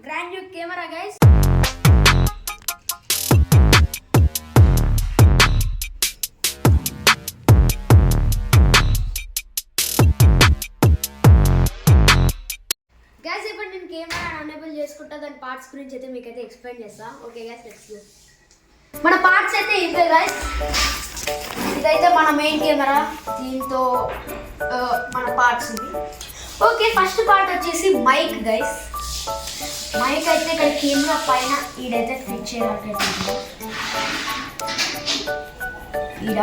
brand new camera, guys. Guys, ఇప్పుడు నేను camera enable చేసుకుంటా దాని పార్ట్స్ గురించి అయితే మీకు అయితే ఎక్స్ప్లెయిన్ చేస్తా. Okay guys, let's go. మన పార్ట్స్ అయితే ఇవే గైస్. ఇదైతే మన మెయిన్ కెమెరా, దీంతో మన పార్ట్స్ ఇవి. ఓకే, ఫస్ట్ పార్ట్ వచ్చేసి మైక్ గైస్. మైక్ అయితే ఇక్కడ కెమెరా పైన ఈడైతే ఫిట్ చేయాలైతే ఈడ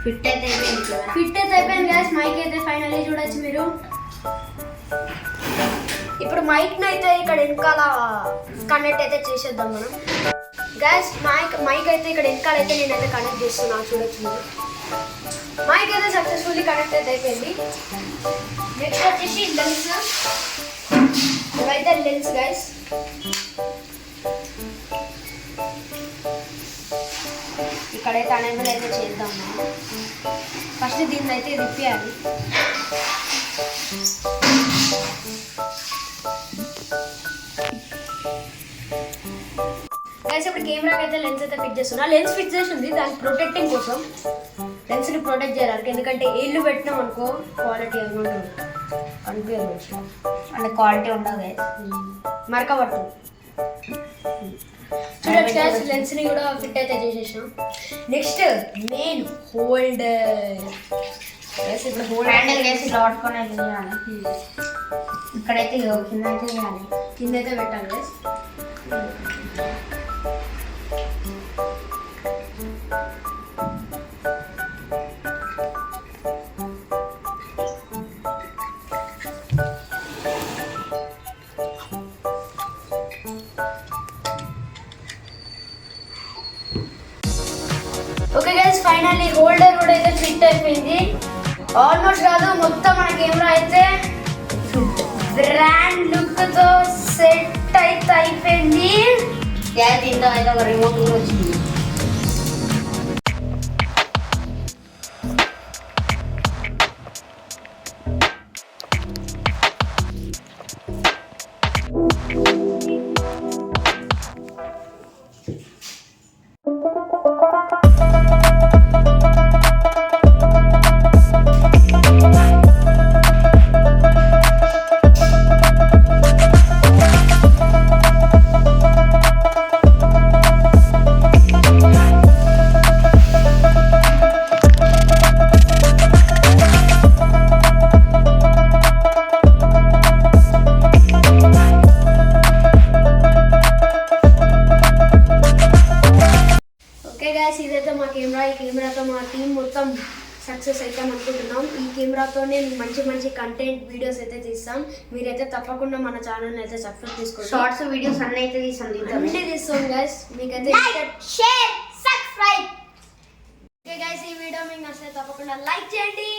ఫిట్ అయితే అయిపోయింది గైస్. మైక్ అయితే ఫైనల్లీ చూడొచ్చు మీరు. ఇప్పుడు మైక్ అయితే ఇక్కడ వెనకాల కనెక్ట్ అయితే చేసేద్దాం మనం గైస్. మైక్ అయితే ఇక్కడ వెనకాల అయితే నేనైతే కనెక్ట్ చేస్తున్నాను, చూడొచ్చు మీరు. మైక్ అయితే సక్సెస్ఫుల్లీ కనెక్ట్ అయితే అయిపోయింది. నెక్స్ట్ వచ్చేసి లెన్స్. ఇవైతే లెన్స్ గైస్. ఇక్కడైతే అనేబుల్ అయితే చేద్దాం మనం. ఫస్ట్ దీన్ని అయితే తిప్పేయాలి. గైస్ ఇప్పుడు కెమెరాకి అయితే లెన్స్ అయితే ఫిట్ చేస్తున్నా. లెన్స్ ఫిట్ చేసి ఉంది దానికి ప్రొటెక్టింగ్ కోసం. లెన్స్ని ప్రొటెక్ట్ చేయాలి, ఎందుకంటే ఏళ్ళు పెట్టినాం అనుకో క్వాలిటీ ఏమన్నా కనిపించవచ్చు, అంటే క్వాలిటీ ఉండదు గైస్, మరక పడుతుంది. చూడొచ్చు గైస్, లెన్స్ని కూడా ఫిట్ అయితే చేసేసాం. Next main holder. ఇప్పుడు హ్యాండిల్ చేసి ఇలా పట్టుకొని చేయాలి. ఇక్కడైతే కింద అయితే చేయాలి, కింద అయితే పెట్టాలి guys. Okay guys, finally holder కూడా అయితే ఫిట్ అయిపోయింది. ఆల్మోస్ట్ కాదు, మొత్తం మన కెమెరా అయితే బ్రాండ్ లుక్ తో సెట్ అయితే అయిపోయింది. దీంతో అయితే ఒక రిమోట్ కూడా వచ్చింది. ఇదైతే మా కెమెరా. ఈ కెమెరాతో మా టీం మొత్తం సక్సెస్ అవుతాం అనుకుంటున్నాం. ఈ కెమెరాతోనే మంచి కంటెంట్ వీడియోస్ అయితే తీస్తాం. మీరైతే తప్పకుండా మన ఛానల్ అయితే సబ్స్క్రైబ్ చేసుకోండి. షార్ట్స్ వీడియోస్ అన్నీ అయితే తీస్తాం గైస్. మీకైతే షేర్ సబ్స్క్రైబ్. ఓకే గైస్, ఈ వీడియో మీకు నచ్చితే తప్పకుండా లైక్ చేయండి.